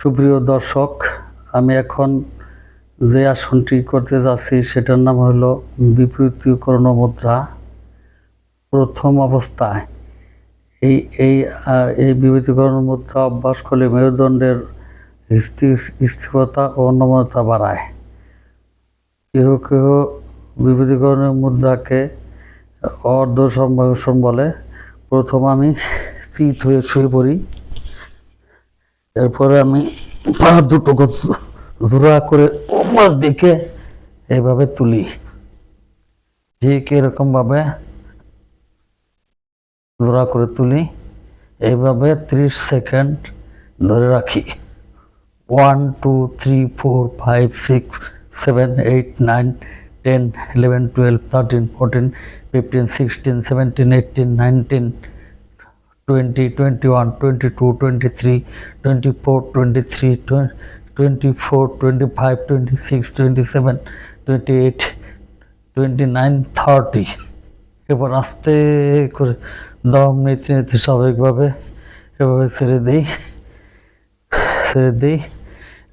সুপ্রিয় দর্শক, আমি এখন যে আসনটি করতে যাচ্ছি সেটার নাম হলো বিপরীতকরণ মুদ্রা। প্রথম অবস্থায় এই এই এই বিপরীতকরণ মুদ্রা অভ্যাস করলে মেরুদণ্ডের স্থিরতা ও নমনতা বাড়ায়। কেহ কেহ বিপরীতকরণ মুদ্রাকে অর্ধ সম্ভাষণ বলে। প্রথম আমি চিত হয়ে শুয়ে পড়ি, এরপরে আমি পা দুটোকে জোড়া করে উপর দিকে এইভাবে তুলি। ঠিক এরকমভাবে জোড়া করে তুলি, এইভাবে 30 সেকেন্ড ধরে রাখি। 1 2 3 4 5 6 7 8 9 10 11 12 13 14 15 16 17 18 19 20 21 22 23 24 23 24 25 26 27 28 29 30। এবার আস্তে করে দম নিতে নিতে স্বাভাবিকভাবে এভাবে ছেড়ে দিই।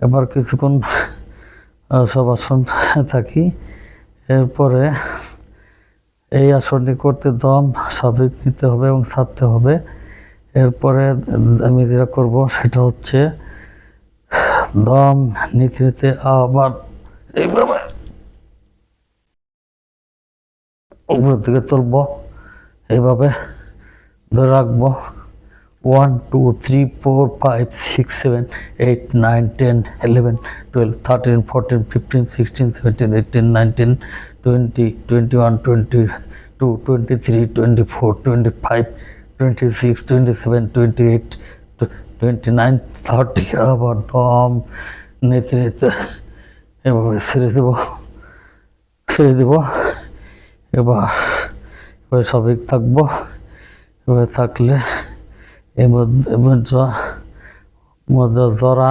এবার কিছুক্ষণ সব আসন থাকি। এরপরে এই আসনটি করতে দম স্বাভাবিক নিতে হবে এবং ছাড়তে হবে। এরপরে আমি যেটা করব সেটা হচ্ছে দম নিতে নিতে আবার এইভাবে উপরের দিকে তুলব, এইভাবে ধরে রাখবো। 1 2 3 4 5 6 7 8 9 10 11 12 13 14 15 16 17 18 19 20 21 22 23 24 25 26 27 28 29 30। আবার দম নিতে নিতে এভাবে ছেড়ে দেব। এবার স্বাভাবিক থাকবো। এভাবে থাকলে মুদ্রা জরা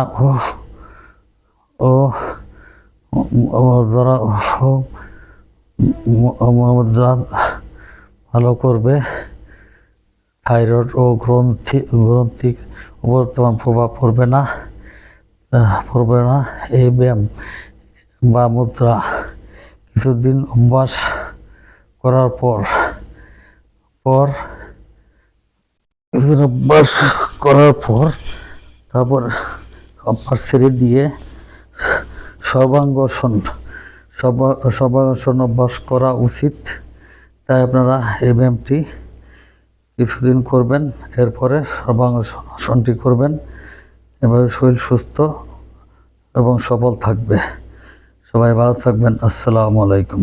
মুদ্রা ভালো করবে। থাইরয়েড ও গ্রন্থি বর্তমান প্রভাব পড়বে না। এই ব্যায়াম বা মুদ্রা কিছুদিন অভ্যাস করার পর তারপর অভ্যাস ছেড়ে দিয়ে সর্বাঙ্গসন অভ্যাস করা উচিত। তাই আপনারা এই ব্যায়ামটি কিছুদিন করবেন, এরপরে সর্বাঙ্গসনটি করবেন। এভাবে শরীর সুস্থ এবং সবল থাকবে। সবাই ভালো থাকবেন। আসসালামু আলাইকুম।